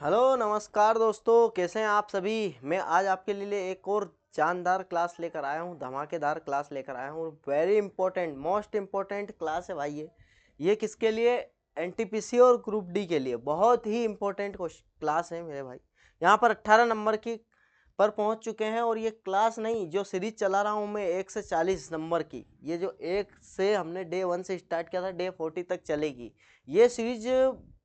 Hello नमस्कार दोस्तों, कैसे हैं आप सभी। मैं आज आपके लिए एक और जानदार क्लास लेकर आया हूं, धमाकेदार क्लास लेकर आया हूं। Very important, most important class है भाई। ये किसके लिए? एनटीपीसी और ग्रुप डी के लिए बहुत ही इंपॉर्टेंट क्लास है मेरे भाई। यहाँ पर 18 नंबर की पर पहुंच चुके हैं और ये क्लास नहीं, जो सीरीज चला रहा हूं मैं 1 से 40 नंबर की, ये जो 1 से हमने डे 1 से स्टार्ट किया था, डे 40 तक चलेगी। ये सीरीज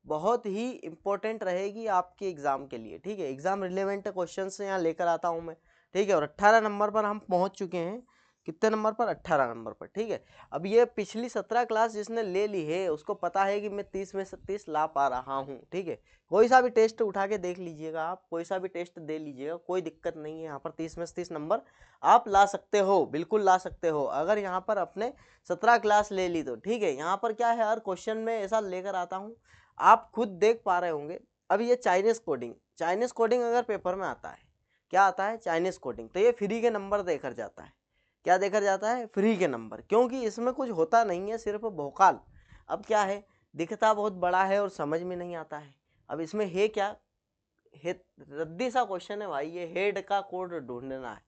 बहुत ही इंपॉर्टेंट रहेगी आपके एग्जाम के लिए। ठीक है, एग्जाम रिलेवेंट क्वेश्चन से यहाँ लेकर आता हूँ मैं। ठीक है, और 18 नंबर पर हम पहुंच चुके हैं। कितने नंबर पर? 18 नंबर पर। ठीक है, अब ये पिछली 17 क्लास जिसने ले ली है उसको पता है कि मैं 30 में से 30 ला पा रहा हूँ। ठीक है, कोई सा भी टेस्ट उठा के देख लीजिएगा, आप कोई सा भी टेस्ट दे लीजिएगा, कोई दिक्कत नहीं है। यहाँ पर 30 में से 30 नंबर आप ला सकते हो, बिल्कुल ला सकते हो, अगर यहाँ पर अपने 17 क्लास ले ली तो। ठीक है, यहाँ पर क्या है, हर क्वेश्चन में ऐसा लेकर आता हूँ, आप खुद देख पा रहे होंगे। अब ये चाइनीज कोडिंग अगर पेपर में आता है, क्या आता है? Chinese coding. तो ये फ्री के नंबर देकर जाता है। क्या देकर जाता है? फ्री के नंबर, क्योंकि इसमें कुछ होता नहीं है, सिर्फ भोकाल। अब क्या है, दिखता बहुत बड़ा है और समझ में नहीं आता है। अब इसमें है क्या, रद्दी सा क्वेश्चन है भाई, ये हेड का कोड ढूंढना है।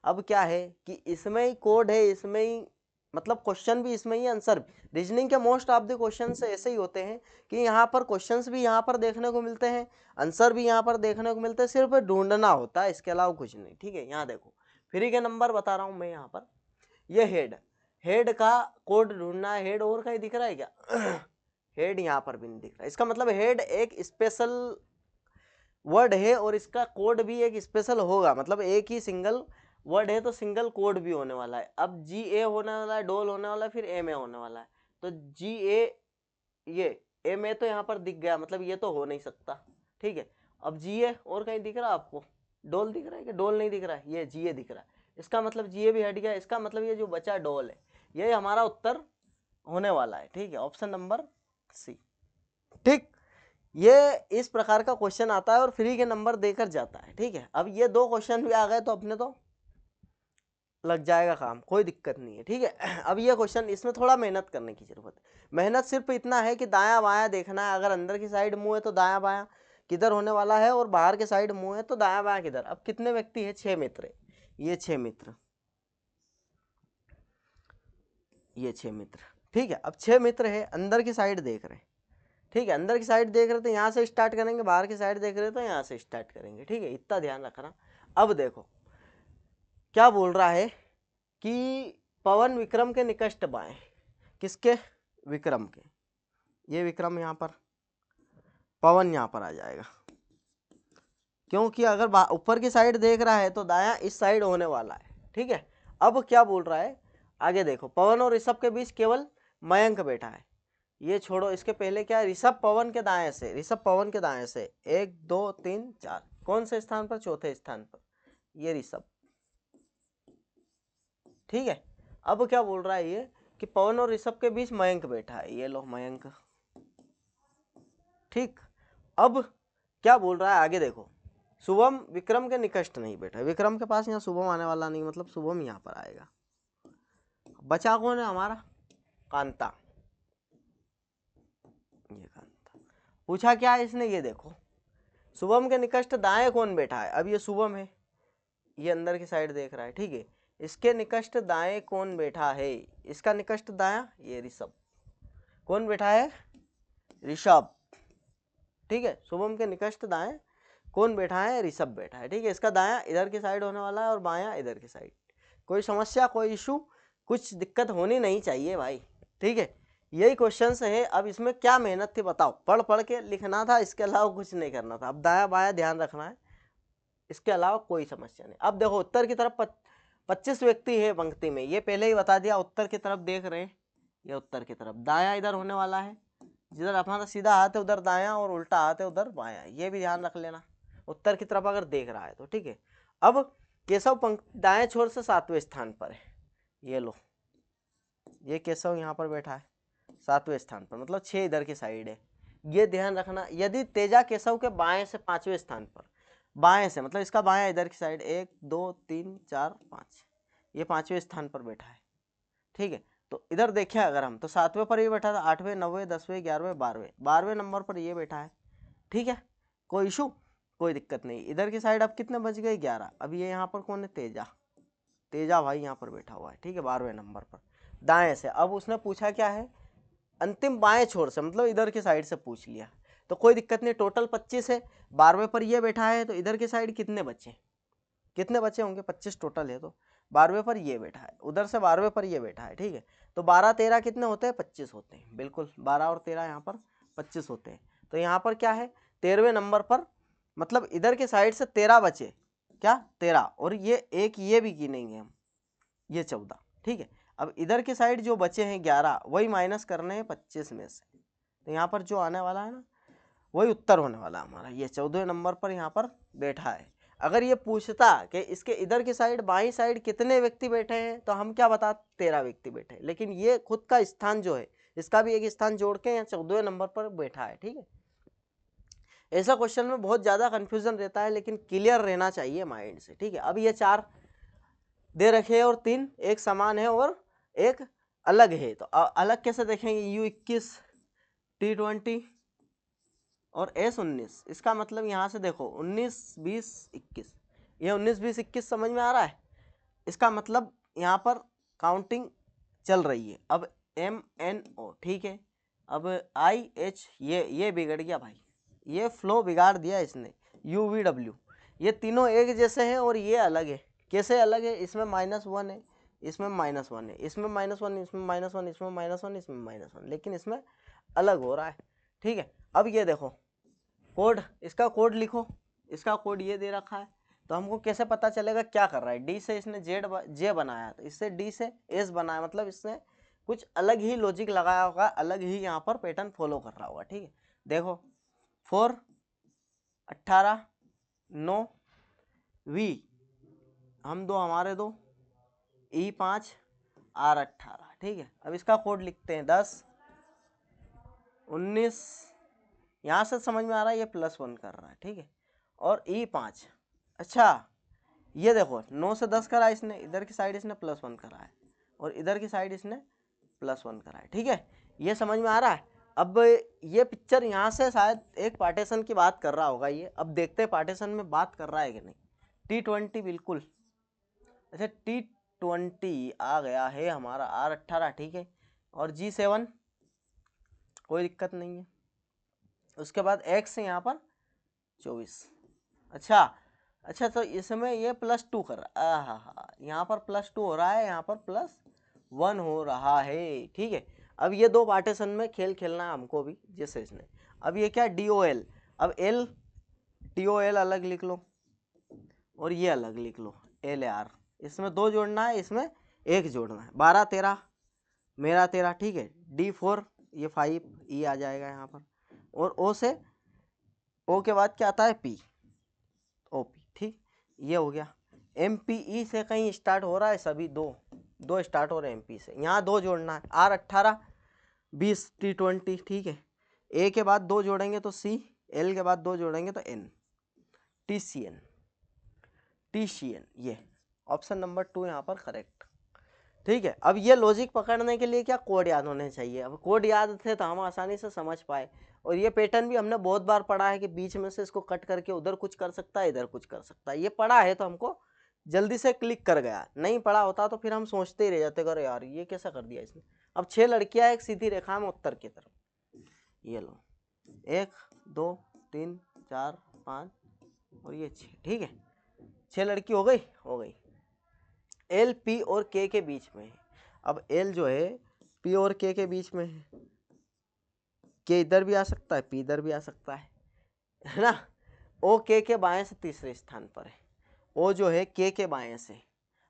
अब क्या है कि इसमें ही कोड है, इसमें ही मतलब क्वेश्चन भी इसमें ही, आंसर भी। रीजनिंग के मोस्ट ऑफ द क्वेश्चन ऐसे ही होते हैं कि यहाँ पर क्वेश्चंस भी यहाँ पर देखने को मिलते हैं, आंसर भी यहाँ पर देखने को मिलते हैं, सिर्फ ढूंढना होता है, इसके अलावा कुछ नहीं। ठीक है, यहाँ देखो फ्री के नंबर बता रहा हूँ मैं। यहाँ पर ये हेड का कोड ढूंढना है। हेड और कहीं दिख रहा है क्या? हेड यहाँ पर भी नहीं दिख रहा। इसका मतलब हेड एक स्पेशल वर्ड है और इसका कोड भी एक स्पेशल होगा। मतलब एक ही सिंगल वर्ड है तो सिंगल कोड भी होने वाला है। अब जी ए होने वाला है, डोल होने वाला है, फिर एम ए होने वाला है। तो जी ए, ये एम ए तो यहाँ पर दिख गया, मतलब ये तो हो नहीं सकता। ठीक है, अब जी ए और कहीं दिख रहा है आपको? डोल दिख रहा है कि डोल नहीं दिख रहा है? ये जी ए दिख रहा है, इसका मतलब जी ए भी हट गया। इसका मतलब ये जो बचा डोल है, ये हमारा उत्तर होने वाला है। ठीक है, ऑप्शन नंबर सी। ठीक, ये इस प्रकार का क्वेश्चन आता है और फ्री के नंबर देकर जाता है। ठीक है, अब ये दो क्वेश्चन भी आ गए तो अपने तो लग जाएगा काम, कोई दिक्कत नहीं है। ठीक है, अब ये क्वेश्चन, इसमें थोड़ा मेहनत करने की जरूरत है। मेहनत सिर्फ इतना है कि दायां बायां देखना है। अगर अंदर की साइड मुंह है तो दायां बायां किधर होने वाला है, और बाहर के साइड मुंह है तो दायां बायां किधर। अब कितने व्यक्ति है? 6 मित्र। ये 6 मित्र, ये 6 मित्र। ठीक है, अब 6 मित्र है, अंदर की साइड देख रहे हैं। ठीक है, अंदर की साइड देख रहे तो यहाँ से स्टार्ट करेंगे, बाहर की साइड देख रहे तो यहाँ से स्टार्ट करेंगे। ठीक है, इतना ध्यान रखना। अब देखो क्या बोल रहा है कि पवन विक्रम के निकट बाएं। किसके? विक्रम के। ये विक्रम यहाँ पर, पवन यहाँ पर आ जाएगा, क्योंकि अगर ऊपर की साइड देख रहा है तो दायां इस साइड होने वाला है। ठीक है, अब क्या बोल रहा है आगे देखो, पवन और ऋषभ के बीच केवल मयंक बैठा है। ये छोड़ो, इसके पहले क्या है, ऋषभ पवन के दाएं से, ऋषभ पवन के दाएं से 1 2 3 4, कौन से स्थान पर? चौथे स्थान पर, ये ऋषभ। ठीक है, अब क्या बोल रहा है ये कि पवन और ऋषभ के बीच मयंक बैठा है। ये लो मयंक। ठीक, अब क्या बोल रहा है आगे देखो, शुभम विक्रम के निकट नहीं बैठा है। विक्रम के पास यहाँ शुभम आने वाला नहीं, मतलब शुभम यहाँ पर आएगा। बचा कौन है हमारा? कांता। ये कांता। पूछा क्या है इसने, ये देखो, शुभम के निकट दाएं कौन बैठा है? अब ये शुभम है, ये अंदर की साइड देख रहा है। ठीक है, इसके निकट दाएं कौन बैठा है? इसका निकट दाया ये ऋषभ। कौन बैठा है? ऋषभ। ठीक है, शुभम के निकट दाएं कौन बैठा है? ऋषभ बैठा है। ठीक है, इसका दाया इधर की साइड होने वाला है और बाया इधर की साइड। कोई समस्या, कोई इशू, कुछ दिक्कत होनी नहीं चाहिए भाई। ठीक है, यही क्वेश्चन है। अब इसमें क्या मेहनत थी बताओ? पढ़ पढ़ के लिखना था, इसके अलावा कुछ नहीं करना था। अब दाया बाया ध्यान रखना है, इसके अलावा कोई समस्या नहीं। अब देखो उत्तर की तरफ 25 व्यक्ति है पंक्ति में, ये पहले ही बता दिया। उत्तर की तरफ देख रहे हैं, ये उत्तर की तरफ दाया इधर होने वाला है, जिधर अपना सीधा हाथ है उधर दाया और उल्टा हाथ है उधर बाया, ये भी ध्यान रख लेना उत्तर की तरफ अगर देख रहा है तो। ठीक है, अब केशव दाएं छोर से 7वें स्थान पर है। ये लो, ये केशव यहाँ पर बैठा है 7वें स्थान पर, मतलब 6 इधर की साइड है। ये ध्यान रखना। यदि तेजा केशव के बाएं से 5वें स्थान पर, बाएं से मतलब इसका बाएं इधर की साइड 1 2 3 4 5, ये 5वें स्थान पर बैठा है। ठीक है, तो इधर देखें अगर हम तो 7वें पर ये बैठा था, 8वें 9वें 10वें 11वें 12वें, 12वें नंबर पर ये बैठा है। ठीक है, कोई इशू, कोई दिक्कत नहीं। इधर की साइड अब कितने बच गए 11। अब ये यहाँ पर कौन है, तेजा, तेजा भाई यहाँ पर बैठा हुआ है, ठीक है, 12वें नंबर पर दाएं से। अब उसने पूछा क्या है, अंतिम बाएं छोर से, मतलब इधर की साइड से पूछ लिया, तो कोई दिक्कत नहीं। टोटल 25 है, 12वें पर ये बैठा है, तो इधर की साइड कितने बचे, कितने बचे होंगे, 25 टोटल है, तो 12वें पर ये बैठा है, उधर से 12वें पर ये बैठा है, ठीक है। तो 12 13 कितने होते हैं, 25 होते हैं, बिल्कुल 12 और 13 यहाँ पर 25 होते हैं। तो यहाँ पर क्या है, 13वें नंबर पर, मतलब इधर के साइड से 13 बचे, क्या 13, और ये एक ये भी गिनेंगे हम, ये 14, ठीक है। अब इधर के साइड जो बचे हैं 11, वही माइनस करने हैं 25 में से, तो यहाँ पर जो आने वाला है ना, वही उत्तर होने वाला हमारा। ये 14वें नंबर पर यहाँ पर बैठा है। अगर ये पूछता कि इसके इधर की साइड बाई साइड कितने व्यक्ति बैठे हैं, तो हम क्या बता, 13 व्यक्ति बैठे हैं, लेकिन ये खुद का स्थान जो है, इसका भी एक स्थान जोड़ के यहाँ 14वें नंबर पर बैठा है, ठीक है। ऐसा क्वेश्चन में बहुत ज्यादा कंफ्यूजन रहता है, लेकिन क्लियर रहना चाहिए माइंड से, ठीक है। अब ये 4 दे रखे हैं और 3 एक समान है और एक अलग है, तो अलग कैसे देखेंगे, U21 T20 और S19, इसका मतलब यहाँ से देखो 19 20 21, ये 19 20 21 समझ में आ रहा है, इसका मतलब यहाँ पर काउंटिंग चल रही है। अब MNO, ठीक है, अब IH, ये बिगड़ गया भाई, ये फ्लो बिगाड़ दिया इसने, UVW, ये तीनों एक जैसे हैं और ये अलग है। कैसे अलग है, इसमें -1 है, इसमें -1 है, इसमें -1, इसमें -1, इसमें -1, इसमें -1, लेकिन इसमें अलग हो रहा है, ठीक है। अब ये देखो कोड, इसका कोड लिखो, इसका कोड ये दे रखा है, तो हमको कैसे पता चलेगा क्या कर रहा है। डी से इसने जे बनाया, तो इससे डी से एस बनाया, मतलब इसने कुछ अलग ही लॉजिक लगाया होगा, अलग ही यहाँ पर पैटर्न फॉलो कर रहा होगा, ठीक है। देखो 4 18 9 वी, हम दो हमारे दो, E5 R18, ठीक है। अब इसका कोड लिखते हैं 10 19, यहाँ से समझ में आ रहा है ये +1 कर रहा है, ठीक है, और E5, अच्छा ये देखो 9 से 10 करा इसने, इधर की साइड इसने +1 करा है, और इधर की साइड इसने +1 करा है, ठीक है, ये समझ में आ रहा है। अब ये पिक्चर यहाँ से शायद एक पार्टीशन की बात कर रहा होगा ये, अब देखते हैं पार्टीशन में बात कर रहा है कि नहीं। T20 बिल्कुल, अच्छा T20 आ गया है हमारा R18, ठीक है, और G7 कोई दिक्कत नहीं है। उसके बाद X है यहाँ पर 24, अच्छा तो इसमें ये +2 कर रहा है, हाँ यहाँ पर +2 हो रहा है, यहाँ पर +1 हो रहा है, ठीक है। अब ये दो पार्टीशन में खेल खेलना है हमको भी, जैसे इसने। अब ये क्या DOL, अब L DOL अलग लिख लो और ये अलग लिख लो LAR, इसमें 2 जोड़ना है, इसमें 1 जोड़ना है, 12 13 मेरा 13, ठीक है। D4 ये 5 E आ जाएगा यहाँ पर, और O से, O के बाद क्या आता है P, OP, ठीक, ये हो गया। MPE से कहीं स्टार्ट हो रहा है, सभी दो स्टार्ट हो रहे हैं MP से, यहाँ 2 जोड़ना है, R18 20 T20, ठीक है। A के बाद 2 जोड़ेंगे तो C, L के बाद 2 जोड़ेंगे तो N, TCN, ये ऑप्शन नंबर 2 यहाँ पर करेक्ट, ठीक है। अब ये लॉजिक पकड़ने के लिए क्या कोड याद होने चाहिए, अब कोड याद थे तो हम आसानी से समझ पाए। और ये पैटर्न भी हमने बहुत बार पढ़ा है कि बीच में से इसको कट करके उधर कुछ कर सकता है, इधर कुछ कर सकता है, ये पढ़ा है तो हमको जल्दी से क्लिक कर गया। नहीं पढ़ा होता तो फिर हम सोचते ही रह जाते, अरे यार ये कैसा कर दिया इसने। अब 6 लड़कियां एक सीधी रेखा में उत्तर की तरफ, ये लो 1 2 3 4 5 और ये 6, ठीक है, 6 लड़की हो गई। L P और K के बीच में है। अब L जो है P और K के बीच में है, K इधर भी आ सकता है, P इधर भी आ सकता है ना। O K के बाएं से तीसरे स्थान पर है, O जो है K के बाएं से,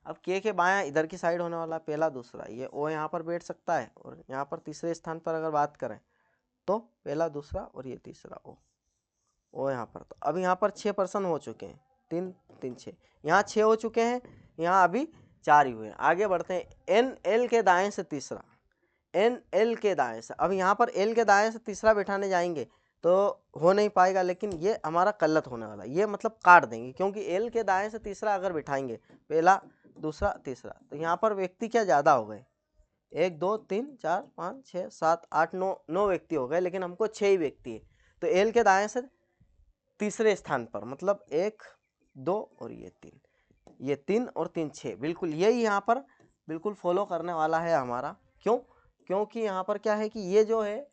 अब K के बाएं इधर की साइड होने वाला पहला दूसरा, ये O यहाँ पर बैठ सकता है, और यहाँ पर तीसरे स्थान पर अगर बात करें तो पहला दूसरा और ये तीसरा O यहाँ पर। तो अब यहाँ पर 6 पर्सन हो चुके हैं, 3 3 6, यहाँ 6 हो चुके हैं, यहाँ अभी 4 ही हुए हैं। आगे बढ़ते हैं, NL के दाएं से तीसरा, NL के दाएं से, अब यहाँ पर L के दाएं से तीसरा बैठाने जाएंगे तो हो नहीं पाएगा, लेकिन ये हमारा गलत होने वाला, ये मतलब काट देंगे, क्योंकि L के दाएं से तीसरा अगर बिठाएंगे, पहला दूसरा तीसरा, तो यहाँ पर व्यक्ति क्या ज़्यादा हो गए, 1 2 3 4 5 6 7 8 9 व्यक्ति हो गए, लेकिन हमको 6 ही व्यक्ति है। तो L के दाएं से तीसरे स्थान पर, मतलब 1 2 और ये 3, ये 3 और 3 6, बिल्कुल यही यहाँ पर बिल्कुल फॉलो करने वाला है हमारा। क्यों? क्योंकि यहाँ पर क्या है कि ये जो है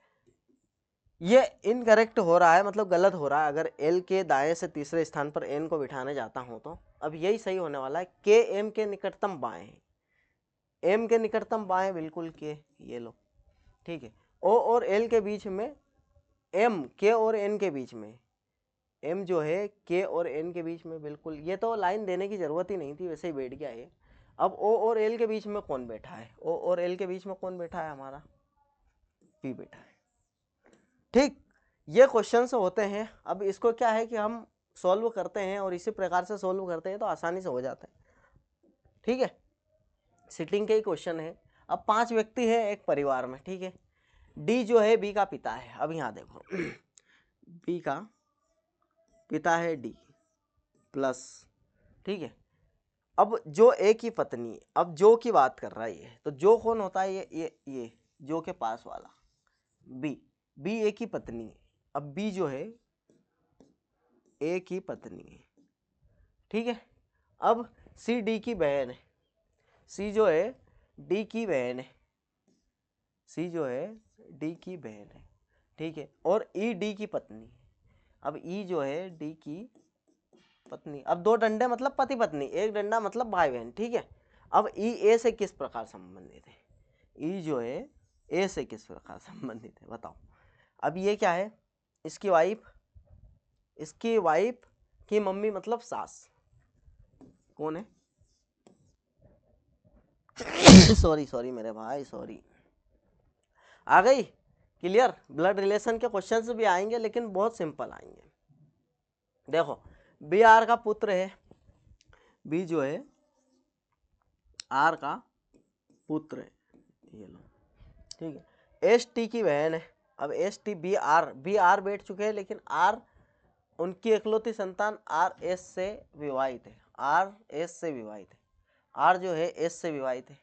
ये इनकरेक्ट हो रहा है, मतलब गलत हो रहा है। अगर एल के दाएं से तीसरे स्थान पर एन को बिठाने जाता हूं तो अब यही सही होने वाला है। के एम के निकटतम बाएं है, एम के निकटतम बाएं बिल्कुल के, ये लो, ठीक है। ओ और एल के बीच में, एम के और एन के बीच में, एम जो है के और एन के बीच में, बिल्कुल ये तो लाइन देने की जरूरत ही नहीं थी, वैसे ही बैठ गया ये। अब ओ और एल के बीच में कौन बैठा है? ओ और एल के बीच में कौन बैठा है? हमारा पी बैठा है, ठीक। ये क्वेश्चन होते हैं। अब इसको क्या है कि हम सॉल्व करते हैं और इसी प्रकार से सॉल्व करते हैं तो आसानी से हो जाता है, ठीक है। सिटिंग के ही क्वेश्चन है। अब 5 व्यक्ति है एक परिवार में, ठीक है। डी जो है बी का पिता है। अब यहाँ देखो बी का पिता है डी प्लस, ठीक है। अब जो ए की पत्नी, अब जो की बात कर रहा है ये, तो जो कौन होता है? ये जो के पास वाला बी, बी ए की पत्नी है। अब बी जो है ए की पत्नी है, ठीक है। अब सी डी की बहन है, सी जो है डी की बहन है, सी जो है डी की बहन है, ठीक है। और ई डी की पत्नी। अब ई जो है डी की पत्नी। अब 2 डंडे मतलब पति पत्नी, 1 डंडा मतलब भाई बहन, ठीक है। अब ई ए से किस प्रकार संबंधित है? ई जो है ए से किस प्रकार संबंधित है बताओ। अब ये क्या है? इसकी वाइफ, इसकी वाइफ की मम्मी मतलब सास, कौन है? सॉरी सॉरी मेरे भाई, सॉरी। आ गई क्लियर? ब्लड रिलेशन के क्वेश्चंस भी आएंगे लेकिन बहुत सिंपल आएंगे। देखो बी आर का पुत्र है, बी जो है आर का पुत्र है, ये लो, ठीक है। एस टी की बहन है। अब एस टी बी आर बैठ चुके हैं, लेकिन आर उनकी इकलौती संतान आर एस से विवाहित है, आर एस से विवाहित है, आर जो है एस से विवाहित है,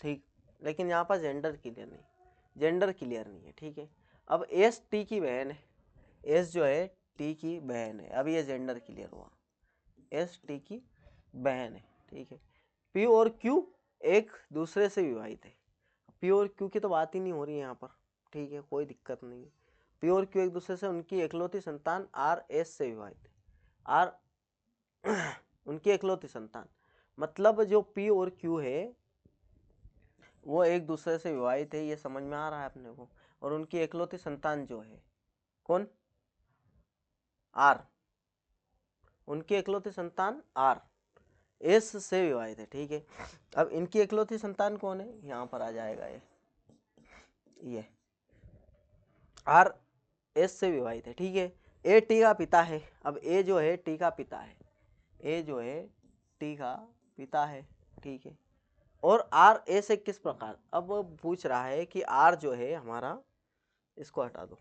ठीक। लेकिन यहाँ पर जेंडर क्लियर नहीं, जेंडर क्लियर नहीं है, ठीक है। अब एस टी की बहन है, एस जो है टी की बहन है। अब ये जेंडर क्लियर हुआ, एस टी की बहन है, ठीक है। पी और क्यू एक दूसरे से विवाहित है। पी और क्यू की तो बात ही नहीं हो रही है यहाँ पर, ठीक है, कोई दिक्कत नहीं है। पी और क्यू एक दूसरे से, उनकी इकलौती संतान आर एस से विवाहित है, आर उनकी इकलौती संतान, मतलब जो पी और क्यू है वो एक दूसरे से विवाहित है, ये समझ में आ रहा है अपने को। और उनकी इकलौती संतान जो है कौन? आर, उनकी इकलौती संतान आर एस से विवाहित है, ठीक है। अब इनकी इकलौती संतान कौन है? यहाँ पर आ जाएगा ये आर एस से विवाहित है, ठीक है। ए टी का पिता है। अब ए जो है टी का पिता है, ए जो है टी का पिता है, ठीक है। और आर ए से किस प्रकार, अब पूछ रहा है कि आर जो है हमारा, इसको हटा दो,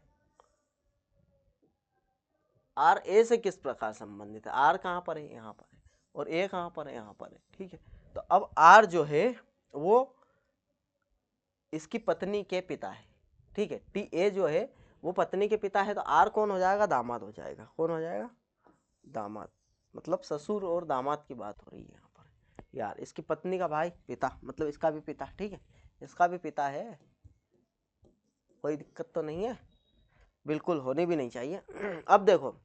आर ए से किस प्रकार संबंधित है? आर कहाँ पर है? यहाँ पर है। और ए कहाँ पर है? यहाँ पर है, ठीक है। तो अब आर जो है वो इसकी पत्नी के पिता है, ठीक है। टी ए जो है वो पत्नी के पिता है, तो आर कौन हो जाएगा? दामाद हो जाएगा। कौन हो जाएगा? दामाद, मतलब ससुर और दामाद की बात हो रही है यहाँ पर। यार इसकी पत्नी का भाई पिता, मतलब इसका भी पिता, ठीक है, इसका भी पिता है, कोई दिक्कत तो नहीं है, बिल्कुल होनी भी नहीं चाहिए। अब देखो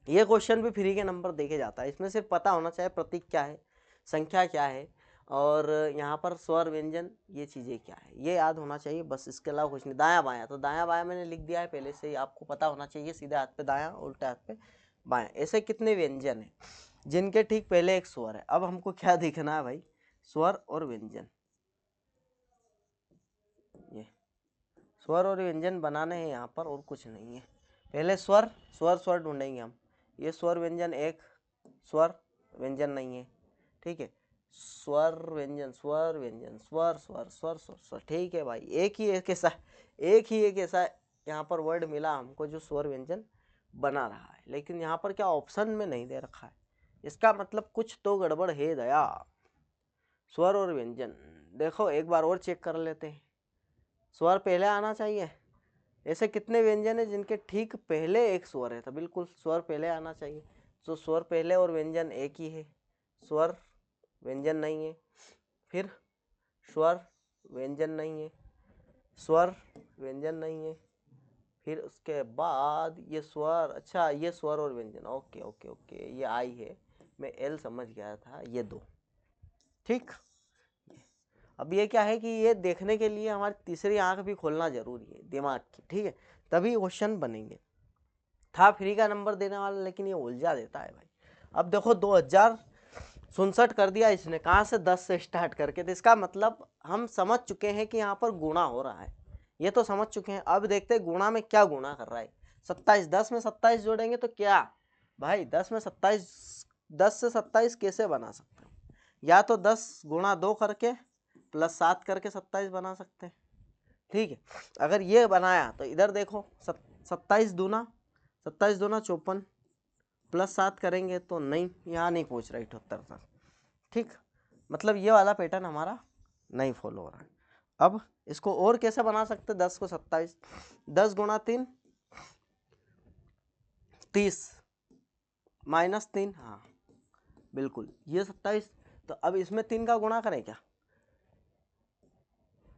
ये क्वेश्चन भी फ्री के नंबर देखे जाता है, इसमें सिर्फ पता होना चाहिए प्रतीक क्या है, संख्या क्या है, और यहाँ पर स्वर व्यंजन ये चीज़ें क्या है, ये याद होना चाहिए बस, इसके अलावा कुछ नहीं। दायां बायां, तो दायां बायां मैंने लिख दिया है पहले से ही, आपको पता होना चाहिए सीधे हाथ पे दायां, उल्टे हाथ पे बायां। ऐसे कितने व्यंजन है जिनके ठीक पहले एक स्वर है? अब हमको क्या दिखना है भाई? स्वर और व्यंजन, ये स्वर और व्यंजन बनाने हैं यहाँ पर, और कुछ नहीं है। पहले स्वर, स्वर ढूंढेंगे हम। ये स्वर व्यंजन एक, स्वर व्यंजन नहीं है, ठीक है। स्वर व्यंजन, स्वर व्यंजन, स्वर स्वर स्वर स्वर स्वर, ठीक है भाई। एक ही एक ऐसा यहाँ पर वर्ड मिला हमको जो स्वर व्यंजन बना रहा है, लेकिन यहाँ पर क्या ऑप्शन में नहीं दे रखा है, इसका मतलब कुछ तो गड़बड़ है दया। स्वर और व्यंजन देखो एक बार और चेक कर लेते हैं। स्वर पहले आना चाहिए ऐसे कितने व्यंजन है जिनके ठीक पहले एक स्वर है? तो बिल्कुल स्वर पहले आना चाहिए, तो स्वर पहले और व्यंजन एक ही है, स्वर व्यंजन नहीं है, फिर स्वर व्यंजन नहीं है, स्वर व्यंजन नहीं है, फिर उसके बाद ये स्वर, अच्छा ये स्वर और व्यंजन, ओके ओके ओके, ये आई है, मैं एल समझ गया था, ये दो। ठीक, अब ये क्या है कि ये देखने के लिए हमारी तीसरी आंख भी खोलना जरूरी है दिमाग की, ठीक है, तभी क्वेश्चन बनेंगे। था फ्री का नंबर देने वाला, लेकिन ये उलझा देता है भाई। अब देखो 2067 कर दिया इसने, कहाँ से 10 से स्टार्ट करके, तो इसका मतलब हम समझ चुके हैं कि यहाँ पर गुणा हो रहा है, ये तो समझ चुके हैं। अब देखते हैं गुणा में क्या गुणा कर रहा है। 27, 10 में 27 जोड़ेंगे तो क्या भाई, 10 में 27, 10 से 27 कैसे बना सकते हैं? या तो 10 गुणा 2 करके प्लस 7 करके 27 बना सकते हैं, ठीक है। अगर ये बनाया तो इधर देखो 27 दूना 54 प्लस 7 करेंगे तो नहीं, यहाँ नहीं पहुँच रहा 78 तक, ठीक। मतलब ये वाला पैटर्न हमारा नहीं फॉलो हो रहा है। अब इसको और कैसे बना सकते, 10 को 27, 10 गुणा 3 30 माइनस 3, हाँ बिल्कुल ये 27। तो अब इसमें 3 का गुणा करें क्या,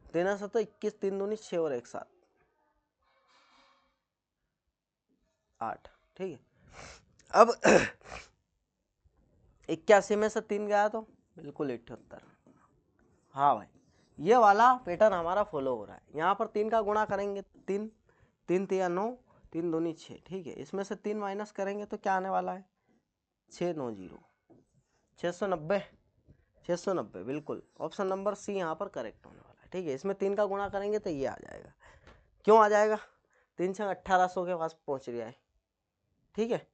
3 से तो 21, 3 दूनी 6 और 1 7 8, ठीक है। अब 81 में से 3 गया तो बिल्कुल 78। हाँ भाई, ये वाला पैटर्न हमारा फॉलो हो रहा है। यहाँ पर 3 का गुणा करेंगे, 3 3 3 9, 3 दूनी 6, ठीक है। इसमें से 3 माइनस करेंगे तो क्या आने वाला है, 6 9 0, 690, 690 बिल्कुल। ऑप्शन नंबर सी यहाँ पर करेक्ट होने वाला है, ठीक है। इसमें 3 का गुणा करेंगे तो ये आ जाएगा। क्यों आ जाएगा, 3 से 1800 के पास पहुँच गया है, ठीक है।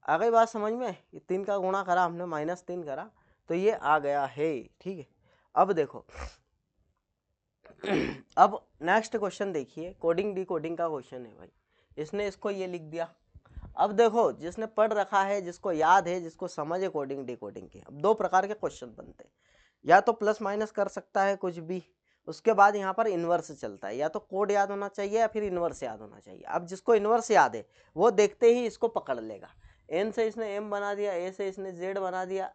आ गई बात समझ में, 3 का गुणा करा हमने, -3 करा तो ये आ गया है, ठीक है। अब देखो अब नेक्स्ट क्वेश्चन देखिए, कोडिंग डिकोडिंग का क्वेश्चन है भाई। इसने इसको ये लिख दिया। अब देखो जिसने पढ़ रखा है, जिसको याद है, जिसको समझ है कोडिंग डिकोडिंग के, अब दो प्रकार के क्वेश्चन बनते हैं, या तो प्लस माइनस कर सकता है कुछ भी, उसके बाद यहाँ पर इन्वर्स चलता है, या तो कोड याद होना चाहिए या फिर इन्वर्स याद होना चाहिए। अब जिसको इन्वर्स याद है वो देखते ही इसको पकड़ लेगा। एन से इसने एम बना दिया, ए से इसने जेड बना दिया,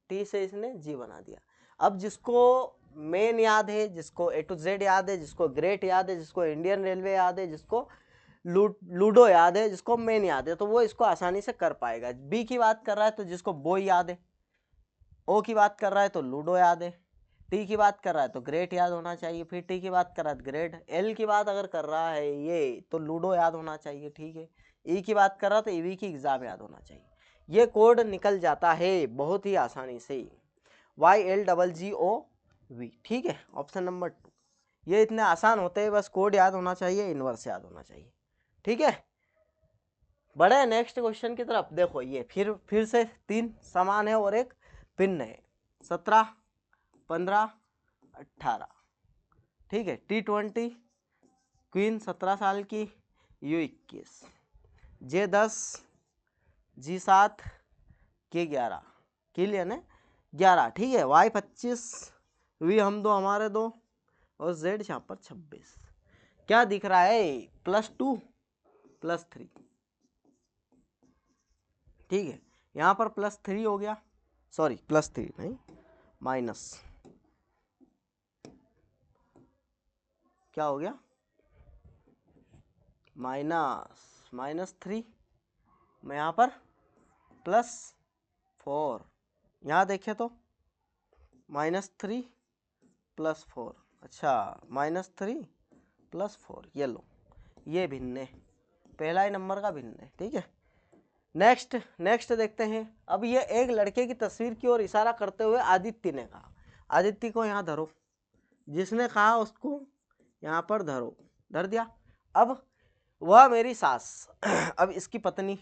टी से इसने जी बना दिया। अब जिसको मेन याद है, जिसको ए टू जेड याद है, जिसको ग्रेट याद है, जिसको इंडियन रेलवे याद है, जिसको लूडो याद है, जिसको मेन याद है, तो वो इसको आसानी से कर पाएगा। बी की बात कर रहा है तो जिसको बॉय याद है, ओ की बात कर रहा है तो लूडो याद है, टी की बात कर रहा है तो ग्रेट याद होना चाहिए, फिर टी की बात कर रहा है ग्रेट, एल की बात अगर कर रहा है ये तो लूडो याद होना चाहिए, ठीक है। ई की बात कर रहा तो ईवी की एग्जाम याद होना चाहिए। ये कोड निकल जाता है बहुत ही आसानी से, YLGGOV, ठीक है। ऑप्शन नंबर 2, ये इतने आसान होते हैं, बस कोड याद होना चाहिए, इन्वर्स याद होना चाहिए, ठीक है। बड़े नेक्स्ट क्वेश्चन की तरफ देखो, ये फिर से 3 समान है और एक भिन्न है। 17 15 18, ठीक है। T20 क्वीन 17 साल की, U21, J10 G7 K11, clear है 11, ठीक है। Y25 V हम दो हमारे दो, और Z यहाँ पर 26। क्या दिख रहा है, +2 +3, ठीक है। यहाँ पर +3 हो गया, सॉरी +3 नहीं, माइनस, क्या हो गया, -3, मैं यहाँ पर +4, यहाँ देखें तो -3 +4, अच्छा -3 +4, ये लो, ये भिन्न है, पहला ही नंबर का भिन्न है, ठीक है। नेक्स्ट देखते हैं। अब ये एक लड़के की तस्वीर की ओर इशारा करते हुए आदित्य ने कहा, आदित्य को यहाँ धरो, जिसने कहा उसको यहाँ पर धरो, धर दिया। अब वह मेरी सास, अब इसकी पत्नी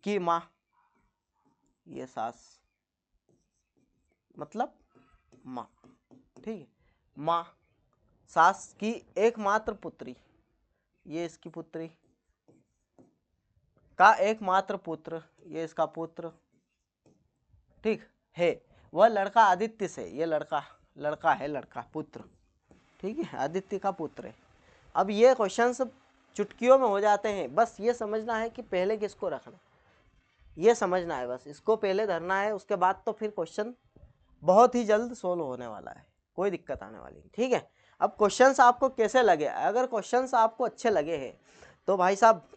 की माँ, ये सास मतलब माँ, ठीक है। माँ, सास की एकमात्र पुत्री, ये इसकी पुत्री, का एकमात्र पुत्र, ये इसका पुत्र, ठीक है। वह लड़का आदित्य से, ये लड़का है, लड़का पुत्र, ठीक है, आदित्य का पुत्र है। अब ये क्वेश्चंस चुटकियों में हो जाते हैं, बस ये समझना है कि पहले किसको रखना, ये समझना है, बस इसको पहले धरना है, उसके बाद तो फिर क्वेश्चन बहुत ही जल्द सोल्व होने वाला है, कोई दिक्कत आने वाली नहीं। ठीक है, अब क्वेश्चंस आपको कैसे लगे, अगर क्वेश्चंस आपको अच्छे लगे हैं तो भाई साहब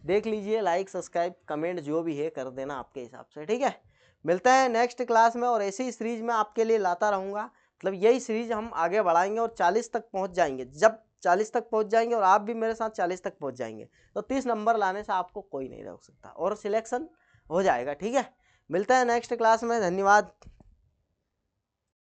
देख लीजिए, लाइक सब्सक्राइब कमेंट जो भी है कर देना आपके हिसाब से। ठीक है, मिलते हैं नेक्स्ट क्लास में, और ऐसी ही सीरीज मैं आपके लिए लाता रहूँगा, मतलब यही सीरीज हम आगे बढ़ाएंगे और 40 तक पहुँच जाएंगे। जब 40 तक पहुँच जाएंगे और आप भी मेरे साथ 40 तक पहुँच जाएंगे तो 30 नंबर लाने से आपको कोई नहीं रोक सकता और सिलेक्शन हो जाएगा। ठीक है, मिलते हैं नेक्स्ट क्लास में, धन्यवाद।